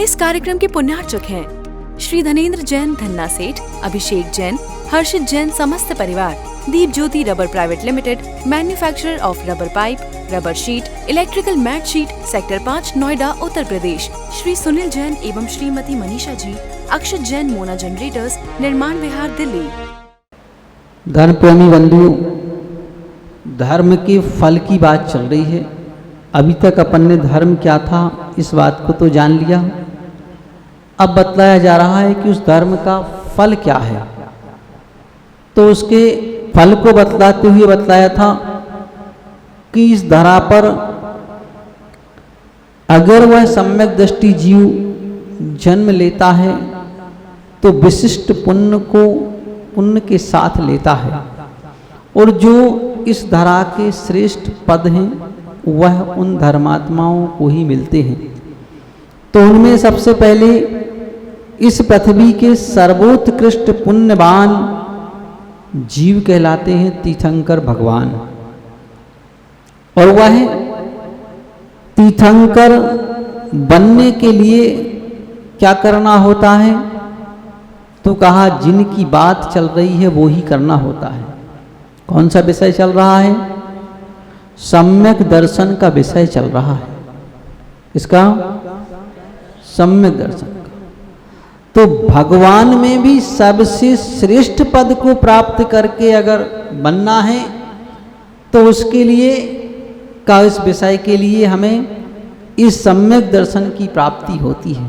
इस कार्यक्रम के पुण्यार्चक हैं श्री धनेन्द्र जैन, धन्ना सेठ, अभिषेक जैन, हर्षित जैन, समस्त परिवार। Deep Jyoti rubber private limited, manufacturer of rubber pipe, rubber sheet, electrical mat sheet, sector 5, Noida, Uttar Pradesh. Shri Sunil Jain एवं श्रीमती मनीषा जी, अक्षत जैन, मोना जनरेटर्स, निर्माण विहार, दिल्ली। धर्म प्रेमी बंधु, धर्म के फल की बात चल रही है। अभी तक अपन ने धर्म क्या था इस बात को तो जान लिया। अब बतलाया जा रहा है कि उस धर्म का फल क्या है। तो उसके फल को बतलाते हुए बतलाया था कि इस धरा पर अगर वह सम्यक दृष्टि जीव जन्म लेता है तो विशिष्ट पुण्य के साथ लेता है, और जो इस धरा के श्रेष्ठ पद हैं वह उन धर्मात्माओं को ही मिलते हैं। तो उनमें सबसे पहले इस पृथ्वी के सर्वोत्कृष्ट पुण्यवान जीव कहलाते हैं तीर्थंकर भगवान। और वह तीर्थंकर बनने के लिए क्या करना होता है, तो कहा जिनकी बात चल रही है वो ही करना होता है। कौन सा विषय चल रहा है? सम्यक दर्शन का विषय चल रहा है। इसका सम्यक दर्शन का। तो भगवान में भी सबसे श्रेष्ठ पद को प्राप्त करके अगर बनना है तो उसके लिए का इस विषय के लिए हमें इस सम्यक दर्शन की प्राप्ति होती है,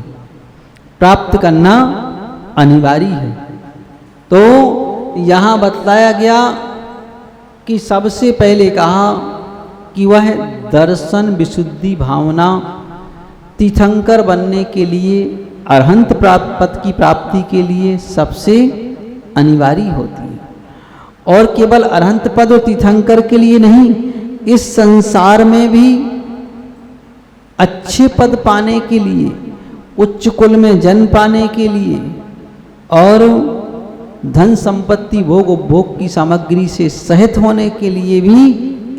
प्राप्त करना अनिवार्य है। तो यहाँ बतलाया गया कि सबसे पहले कहा कि वह दर्शन विशुद्धि भावना तीर्थंकर बनने के लिए, अरहंत पद की प्राप्ति के लिए सबसे अनिवार्य होती है। और केवल अरहंत पद और तीर्थंकर के लिए नहीं, इस संसार में भी अच्छे पद पाने के लिए, उच्च कुल में जन्म पाने के लिए और धन संपत्ति भोग उपभोग की सामग्री से सहित होने के लिए भी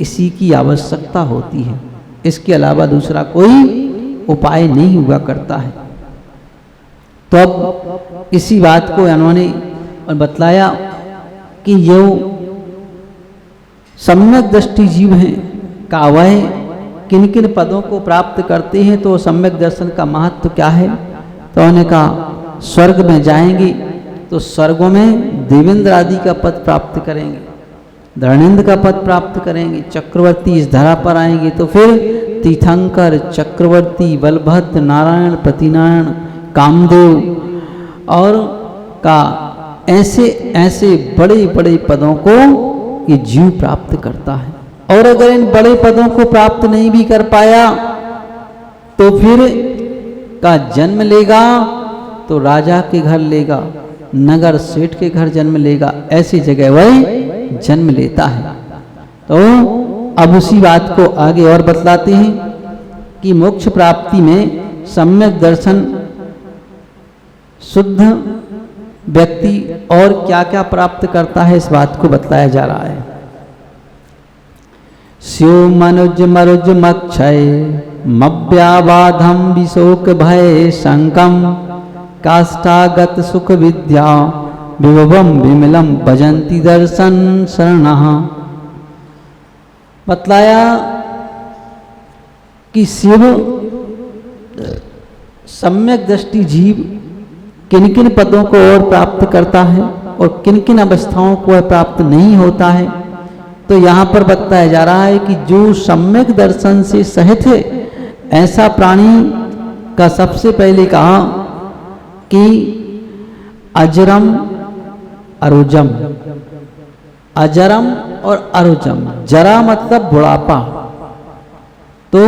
इसी की आवश्यकता होती है। इसके अलावा दूसरा कोई उपाय नहीं हुआ करता है। तो अब इसी बात को उन्होंने बतलाया कि यो सम्यक दृष्टि जीव हैं का वह किन किन पदों को प्राप्त करते हैं, तो सम्यक दर्शन का महत्व क्या है। तो उन्होंने कहा स्वर्ग में जाएंगे तो स्वर्गों में देवेंद्र आदि का पद प्राप्त करेंगे, धर्मेंद्र का पद प्राप्त करेंगे। चक्रवर्ती इस धरा पर आएंगे तो फिर तीर्थंकर, चक्रवर्ती, बलभद्र, नारायण, प्रतिनारायण, कामदेव और का ऐसे ऐसे बड़े बड़े पदों को ये जीव प्राप्त करता है। और अगर इन बड़े पदों को प्राप्त नहीं भी कर पाया तो फिर का जन्म लेगा तो राजा के घर लेगा, नगर सेठ के घर जन्म लेगा, ऐसी जगह वह जन्म लेता है। तो अब उसी बात को आगे और बतलाते हैं कि मोक्ष प्राप्ति में सम्यक दर्शन शुद्ध व्यक्ति और क्या क्या प्राप्त करता है, इस बात को बतलाया जा रहा है। स्यो मनुज मरुज मक्षय मव्याबाधम विशोक भय संकम काष्ठागत सुख विद्या विभवम विमलम भजंती दर्शन शरणः। बतलाया कि शिव सम्यक दृष्टि जीव किन किन पदों को और प्राप्त करता है और किन किन अवस्थाओं को वह प्राप्त नहीं होता है। तो यहाँ पर बताया जा रहा है कि जो सम्यक दर्शन से सहित है ऐसा प्राणी का सबसे पहले कहा कि अजरम अरुजम, अजरम और अरुजम। जरा मतलब बुढ़ापा, तो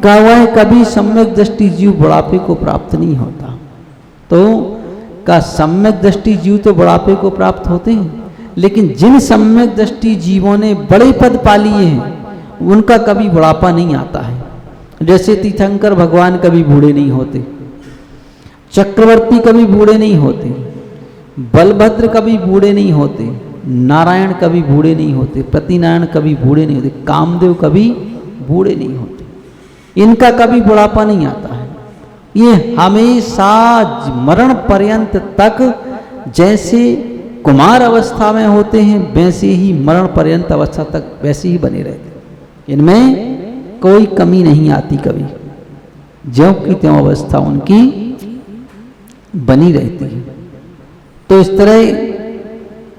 का वह कभी सम्यक दृष्टि जीव बुढ़ापे को प्राप्त नहीं होता। तो का सम्यक दृष्टि जीव तो बुढ़ापे को प्राप्त होते हैं, लेकिन जिन सम्यक दृष्टि जीवों ने बड़े पद पा लिए हैं उनका कभी बुढ़ापा नहीं आता है। जैसे तीर्थंकर भगवान कभी बूढ़े नहीं होते, चक्रवर्ती कभी बूढ़े नहीं होते, बलभद्र कभी बूढ़े नहीं होते, नारायण कभी बूढ़े नहीं होते, प्रतिनारायण कभी बूढ़े नहीं होते, कामदेव कभी बूढ़े नहीं होते। इनका कभी बुढ़ापा नहीं आता है। ये हमेशा मरण पर्यंत तक जैसे कुमार अवस्था में होते हैं वैसे ही मरण पर्यंत अवस्था तक वैसे ही बने रहते हैं। इनमें कोई कमी नहीं आती कभी, ज्यों की त्यों अवस्था उनकी बनी रहती है। तो इस तरह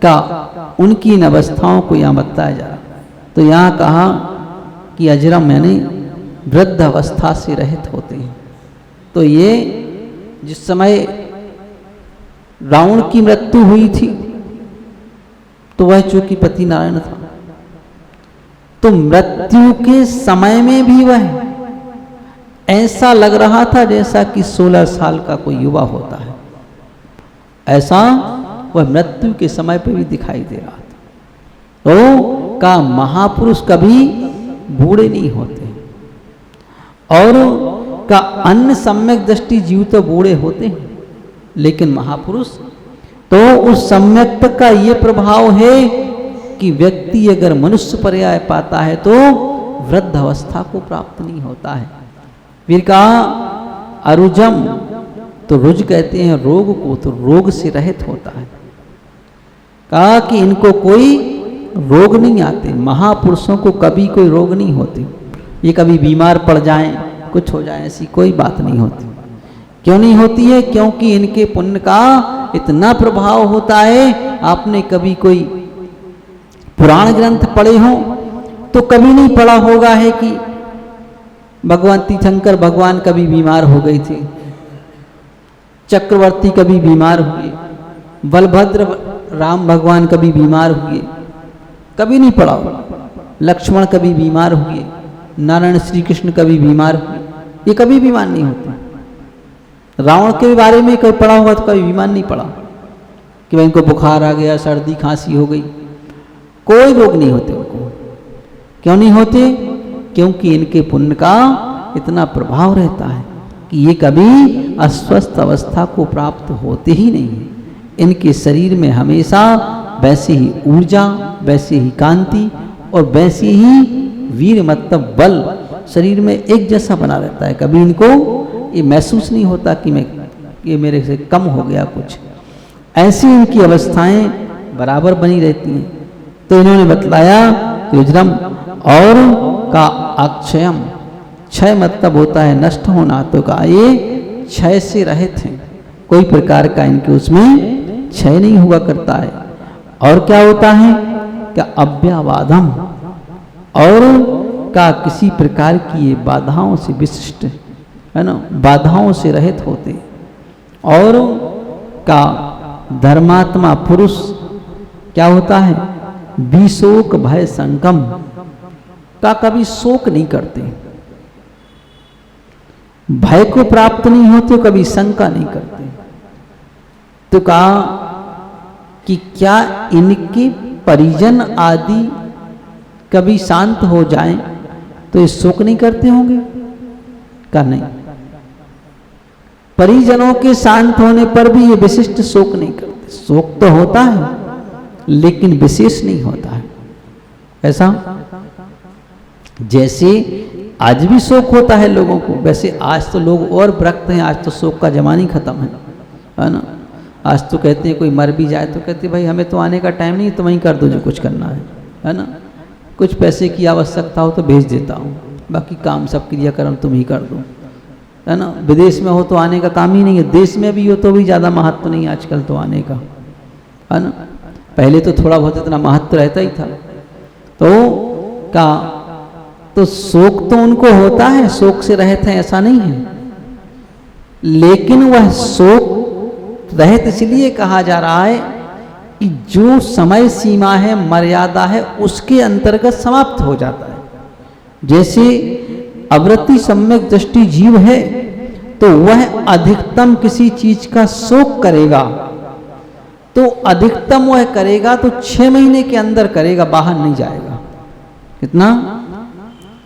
का उनकी इन अवस्थाओं को यहाँ बताया जा रहा। तो यहाँ कहा कि अजरम यानी वृद्ध अवस्था से रहित होते हैं। तो ये जिस समय रावण की मृत्यु हुई थी तो वह चूंकि पति नारायण था, तो मृत्यु के समय में भी वह ऐसा लग रहा था जैसा कि 16 साल का कोई युवा होता है। ऐसा वह मृत्यु के समय पे भी दिखाई दे रहा था। तो का महापुरुष कभी बूढ़े नहीं होते, और का अन्य सम्यक दृष्टि जीव तो बूढ़े होते हैं, लेकिन महापुरुष तो उस सम्यक्त का ये प्रभाव है कि व्यक्ति अगर मनुष्य पर्याय पाता है तो वृद्ध अवस्था को प्राप्त नहीं होता है। फिर कहा अरुजम, तो रुज कहते हैं रोग को, तो रोग से रहित होता है। कहा कि इनको कोई रोग नहीं आते, महापुरुषों को कभी कोई रोग नहीं होते। ये कभी बीमार पड़ जाएं, कुछ हो जाए, ऐसी कोई बात नहीं होती। क्यों नहीं होती है? क्योंकि इनके पुण्य का इतना प्रभाव होता है। आपने कभी कोई पुराण ग्रंथ पढ़े हो तो कभी नहीं पढ़ा होगा है कि भगवान तीर्थंकर भगवान कभी बीमार हो गए थे, चक्रवर्ती कभी बीमार हुए, बलभद्र राम भगवान कभी बीमार हुए, कभी नहीं पढ़ा होगा। लक्ष्मण कभी बीमार हुए, नारायण श्री कृष्ण कभी बीमार हुए, ये कभी बीमार नहीं होते। रावण के बारे में कभी पढ़ा होगा तो कभी बीमार नहीं पड़ा कि भाई इनको बुखार आ गया, सर्दी खांसी हो गई, कोई रोग नहीं होते उनको। क्यों नहीं होते? क्योंकि इनके पुण्य का इतना प्रभाव रहता है कि ये कभी अस्वस्थ अवस्था को प्राप्त होते ही नहीं है। इनके शरीर में हमेशा वैसे ही ऊर्जा, वैसे ही कांति और वैसे ही वीर मतलब बल शरीर में एक जैसा बना रहता है। कभी इनको ये महसूस नहीं होता कि ये मेरे से कम हो गया कुछ। ऐसी इनकी अवस्थाएं बराबर बनी रहती हैं। तो इन्होंने बतलाया युजरम और का अक्षयम, क्षय मतलब होता है नष्ट होना, तो कहा ये क्षय से रहित हैं, कोई प्रकार का इनके उसमें क्षय नहीं हुआ करता है। और क्या होता है? क्या अव्याबाधम, और का किसी प्रकार की ये बाधाओं से विशिष्ट है ना, बाधाओं से रहित होते। और का धर्मात्मा पुरुष क्या होता है? विशोक भय संगम, का कभी शोक नहीं करते, भय को प्राप्त नहीं होते, कभी शंका नहीं करते। तो कहा कि क्या इनके परिजन आदि कभी शांत हो जाएं तो ये शोक नहीं करते होंगे? का नहीं, परिजनों के शांत होने पर भी ये विशिष्ट शोक नहीं करते। शोक तो होता है लेकिन विशेष नहीं होता है। ऐसा जैसे आज भी शोक होता है लोगों को, वैसे आज तो लोग और विरक्त हैं, आज तो शोक का जमाना ही खत्म है ना। आज तो कहते हैं कोई मर भी जाए तो कहते भाई हमें तो आने का टाइम नहीं, तुम ही कर दो जो कुछ करना है ना। कुछ पैसे की आवश्यकता हो तो भेज देता हूँ, बाकी काम सब क्रियाक्रम तुम ही कर दो, है ना। विदेश में हो तो आने का काम ही नहीं है, देश में भी हो तो भी ज़्यादा महत्व नहीं आजकल तो आने का, है ना। पहले तो थोड़ा बहुत इतना महत्व रहता ही था। तो शोक तो उनको होता है, शोक से रहित है ऐसा नहीं है, लेकिन वह शोक रहित इसलिए कहा जा रहा है कि जो समय सीमा है, मर्यादा है, उसके अंतर्गत समाप्त हो जाता है। जैसे अवृत्ति सम्यक दृष्टि जीव है तो वह अधिकतम किसी चीज का शोक करेगा तो अधिकतम वह करेगा तो 6 महीने के अंदर करेगा, बाहर नहीं जाएगा। कितना?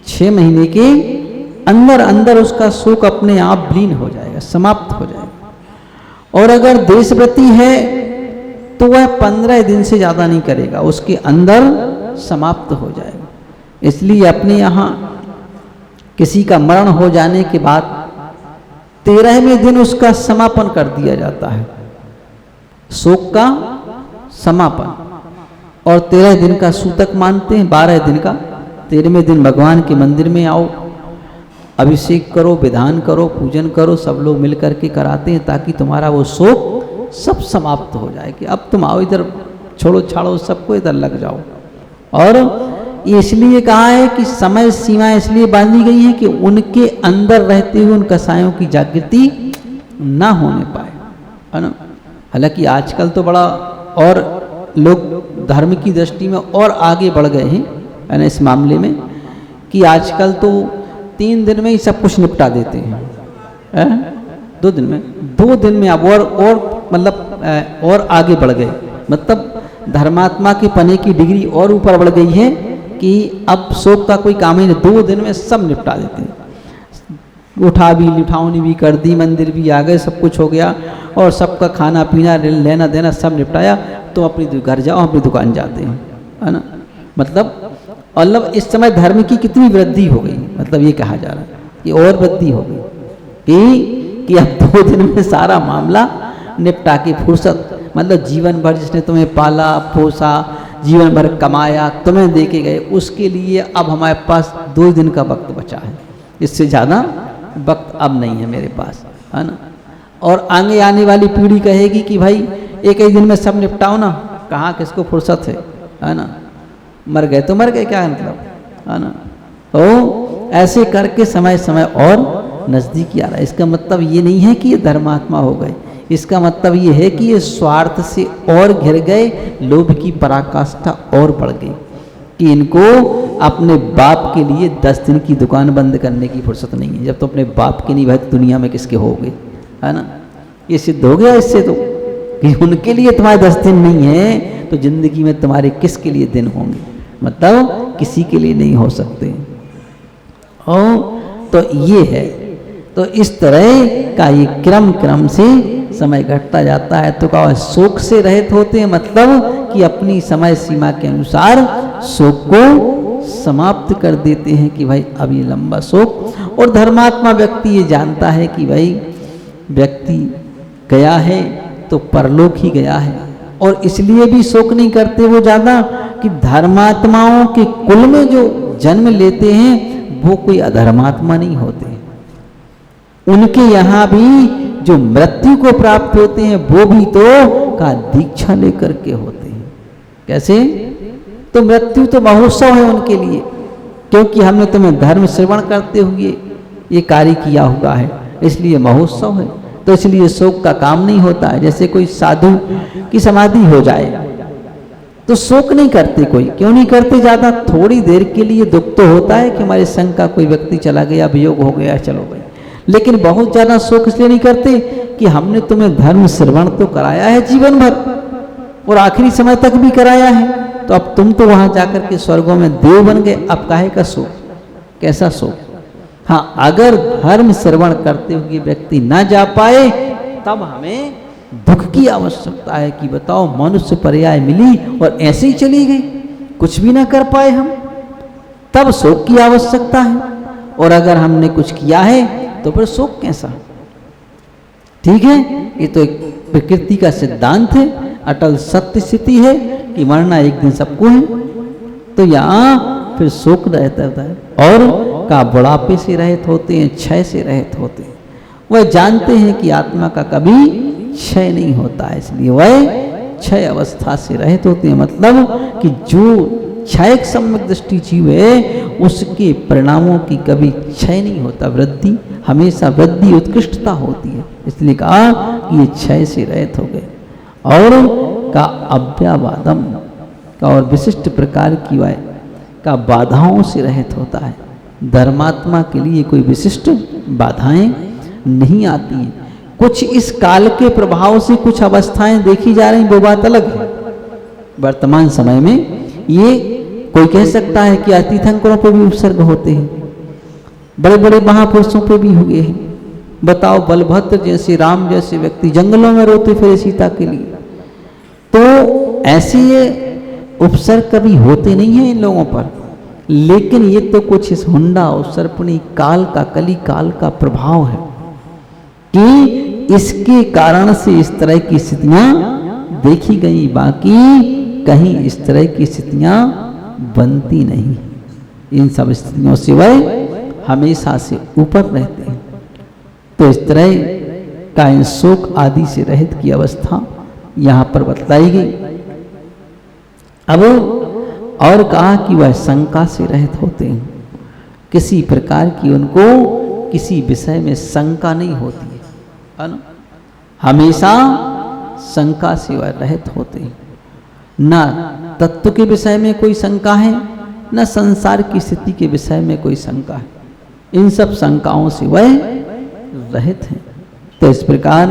6 महीने के अंदर अंदर उसका शोक अपने आप विलीन हो जाएगा, समाप्त हो जाएगा। और अगर देशव्रती है तो वह 15 दिन से ज़्यादा नहीं करेगा, उसके अंदर समाप्त हो जाएगा। इसलिए अपने यहाँ किसी का मरण हो जाने के बाद 13वें दिन उसका समापन कर दिया जाता है, शोक का समापन। और 13 दिन का सूतक मानते हैं, 12 दिन का। 13वें दिन भगवान के मंदिर में आओ, अभिषेक करो, विधान करो, पूजन करो, सब लोग मिल करके कराते हैं ताकि तुम्हारा वो शोक सब समाप्त हो जाए कि अब तुम आओ इधर, छोड़ो छाड़ो सबको, इधर लग जाओ। और ये इसलिए कहा है कि समय सीमा इसलिए बांधी गई है कि उनके अंदर रहते हुए उन कसायों की जागृति ना होने पाए, है ना। हालांकि आजकल तो बड़ा और लोग धर्म की दृष्टि में और आगे बढ़ गए हैं, है ना, इस मामले में कि आजकल तो 3 दिन में ही सब कुछ निपटा देते हैं, 2 दिन में, 2 दिन में अब और मतलब और आगे बढ़ गए। मतलब धर्मात्मा के पने की डिग्री और ऊपर बढ़ गई है कि अब शोक का कोई काम ही नहीं, 2 दिन में सब निपटा देते हैं। उठा भी लिठावनी भी कर दी, मंदिर भी आ गए, सब कुछ हो गया और सबका खाना पीना लेना देना सब निपटाया, तो अपनी घर जाओ, अपनी दुकान जाते हैं, है ना। मतलब इस समय धर्म की कितनी वृद्धि हो गई, मतलब ये कहा जा रहा है कि और वृद्धि हो गई कि अब 2 दिन में सारा मामला निपटा के फुर्सत, मतलब जीवन भर जिसने तुम्हें पाला पोसा, जीवन भर कमाया, तुम्हें दे के गए, उसके लिए अब हमारे पास 2 दिन का वक्त बचा है, इससे ज़्यादा वक्त अब नहीं है मेरे पास, है ना। और आगे आने वाली पीढ़ी कहेगी कि भाई एक ही दिन में सब निपटाओ ना, कहाँ किसको फुर्सत है ना। मर गए तो मर गए, क्या मतलब, है ना। तो ऐसे करके समय समय और नज़दीकी आ रहा है। इसका मतलब ये नहीं है कि ये धर्मात्मा हो गए, इसका मतलब ये है कि ये स्वार्थ से और घिर गए, लोभ की पराकाष्ठा और बढ़ गई कि इनको अपने बाप के लिए 10 दिन की दुकान बंद करने की फुर्सत नहीं है। जब तो अपने बाप के नहीं भाई दुनिया में किसके हो गए, है ना। ये सिद्ध हो गया इससे तो कि उनके लिए तुम्हारे 10 दिन नहीं है तो जिंदगी में तुम्हारे किसके लिए दिन होंगे, मतलब किसी के लिए नहीं हो सकते। और तो ये है, तो इस तरह का ये क्रम से समय घटता जाता है। तो कहा शोक से रहित होते हैं, मतलब कि अपनी समय सीमा के अनुसार शोक को समाप्त कर देते हैं कि भाई अब ये लंबा शोक। और धर्मात्मा व्यक्ति ये जानता है कि भाई व्यक्ति गया है तो परलोक ही गया है, और इसलिए भी शोक नहीं करते वो ज़्यादा कि धर्मात्माओं के कुल में जो जन्म लेते हैं वो कोई अधर्मात्मा नहीं होते। उनके यहाँ भी जो मृत्यु को प्राप्त होते हैं वो भी तो का दीक्षा लेकर के होते हैं। कैसे? तो मृत्यु तो महोत्सव है उनके लिए, क्योंकि हमने तुम्हें धर्म श्रवण करते हुए ये कार्य किया हुआ है, इसलिए महोत्सव है। तो इसलिए शोक का काम नहीं होता है। जैसे कोई साधु की समाधि हो जाए तो शोक नहीं करते कोई, क्यों नहीं करते? ज़्यादा थोड़ी देर के लिए दुख तो होता है कि हमारे संग का कोई व्यक्ति चला गया, वियोग हो गया, चलो भाई, लेकिन बहुत ज़्यादा शोक इसलिए नहीं करते कि हमने तुम्हें धर्म श्रवण तो कराया है जीवन भर और आखिरी समय तक भी कराया है, तो अब तुम तो वहाँ जाकर के स्वर्गों में देव बन गए, अब काहे का शोक? कैसा शोक? हाँ, अगर धर्म श्रवण करते हुए व्यक्ति ना जा पाए तब हमें दुख की आवश्यकता है कि बताओ मनुष्य पर्याय मिली और ऐसे ही चली गई, कुछ भी ना कर पाए हम, तब शोक की आवश्यकता है। और अगर हमने कुछ किया है तो फिर शोक कैसा? ठीक है, ये तो एक प्रकृति का सिद्धांत है, अटल सत्य स्थिति है कि मरना एक दिन सबको है। तो यहाँ फिर शोक रहता है, और का बुढ़ापे से रहित होते हैं, क्षय से रहित होते हैं। वह जानते हैं कि आत्मा का कभी क्षय नहीं होता है, इसलिए वह क्षय अवस्था से रहित होते हैं। मतलब कि जो क्षय सम्यक दृष्टि जीव है उसके परिणामों की कभी क्षय नहीं होता, वृद्धि हमेशा वृद्धि उत्कृष्टता होती है। इसलिए कहा कि ये क्षय से रहित हो गए। और का अव्यावादम का और विशिष्ट प्रकार की वह का बाधाओं से रहित होता है। धर्मात्मा के लिए कोई विशिष्ट बाधाएं नहीं आती हैं। कुछ इस काल के प्रभाव से कुछ अवस्थाएं देखी जा रही, वो बात अलग है। वर्तमान समय में ये कोई कह सकता है कि तीर्थंकरों पे भी उपसर्ग होते हैं, बड़े बड़े महापुरुषों पे भी हुए हैं। बताओ, बलभद्र जैसे, राम जैसे व्यक्ति जंगलों में रोते फिरे सीता के लिए, तो ऐसे ये उपसर्ग कभी होते नहीं हैं इन लोगों पर। लेकिन ये तो कुछ इस हुंडा और सर्पणी काल का, कली काल का प्रभाव है। कि इसके कारण से इस तरह की स्थितियां देखी गई, बाकी कहीं इस तरह की स्थितियां बनती नहीं। इन सब स्थितियों से वह हमेशा से ऊपर रहते हैं। तो इस तरह का इन शोक आदि से रहित की अवस्था यहां पर बतलाई गई। अब और कहा कि वह शंका से रहित होते हैं, किसी प्रकार की उनको किसी विषय में शंका नहीं होती है ना, हमेशा शंका से वह रहित होते हैं। न तत्व के विषय में कोई शंका है, न संसार की स्थिति के विषय में कोई शंका है। इन सब शंकाओं से वह रहित हैं। तो इस प्रकार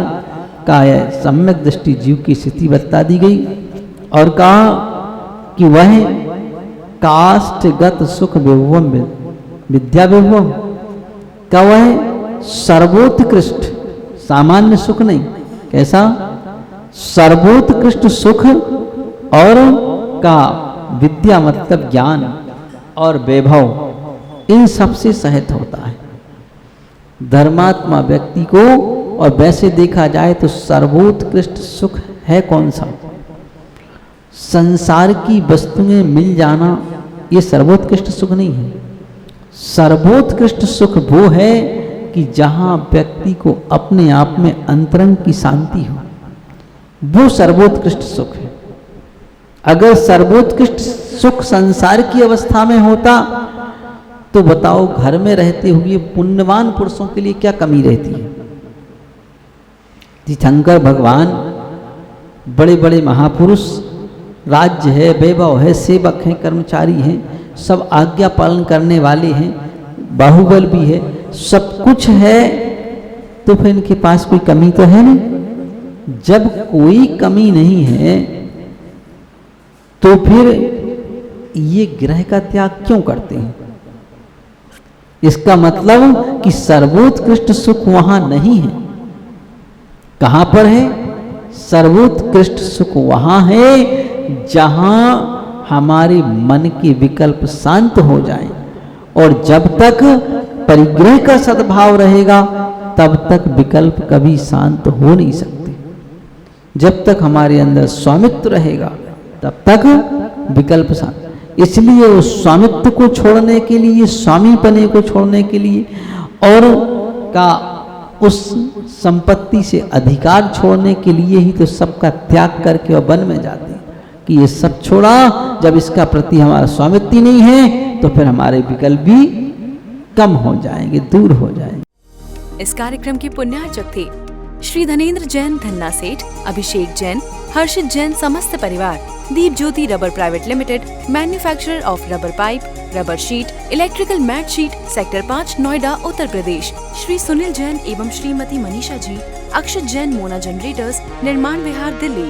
का यह सम्यक दृष्टि जीव की स्थिति बता दी गई और कहा कि वह काष्ठगत सुख विभवम विद्या विभवम का वह सर्वोत्कृष्ट, सामान्य सुख नहीं, कैसा सर्वोत्कृष्ट सुख और का विद्या मतलब ज्ञान और वैभव, इन सब से सहित होता है धर्मात्मा व्यक्ति को। और वैसे देखा जाए तो सर्वोत्कृष्ट सुख है कौन सा? संसार की वस्तुएं मिल जाना ये सर्वोत्कृष्ट सुख नहीं है। सर्वोत्कृष्ट सुख वो है कि जहां व्यक्ति को अपने आप में अंतरंग की शांति हो, वो सर्वोत्कृष्ट सुख है। अगर सर्वोत्कृष्ट सुख संसार की अवस्था में होता तो बताओ घर में रहते हुए पुण्यवान पुरुषों के लिए क्या कमी रहती है? तीर्थंकर भगवान बड़े बड़े महापुरुष, राज्य है, वैभव है, सेवक हैं, कर्मचारी हैं, सब आज्ञा पालन करने वाले हैं, बाहुबल भी है, सब कुछ है, तो फिर इनके पास कोई कमी तो है नहीं। जब कोई कमी नहीं है तो फिर ये ग्रह का त्याग क्यों करते हैं? इसका मतलब कि सर्वोत्कृष्ट सुख वहां नहीं है। कहां पर है? सर्वोत्कृष्ट सुख वहां है जहां हमारे मन के विकल्प शांत हो जाएं, और जब तक परिग्रह का सद्भाव रहेगा तब तक विकल्प कभी शांत हो नहीं सकते। जब तक हमारे अंदर स्वामित्व रहेगा तब तक विकल्प शांत। इसलिए उस स्वामित्व को छोड़ने के लिए, स्वामी पने को छोड़ने के लिए और का उस संपत्ति से अधिकार छोड़ने के लिए ही तो सबका त्याग करके और वन में जाते हैं कि ये सब छोड़ा। जब इसका प्रति हमारा स्वामित्व नहीं है तो फिर हमारे विकल्प भी कम हो जाएंगे, दूर हो जाएंगे। इस कार्यक्रम के पुण्यार्चक थे श्री धनेंद्र जैन धन्ना सेठ, अभिषेक जैन, हर्षित जैन समस्त परिवार। Deep Jyoti rubber private limited, manufacturer of rubber pipe, rubber sheet, electrical mat sheet, sector 5 Noida Uttar Pradesh. Shri Sunil Jain एवं श्रीमती मनीषा जी, अक्षत जैन मोना जनरेटर्स, निर्माण विहार दिल्ली।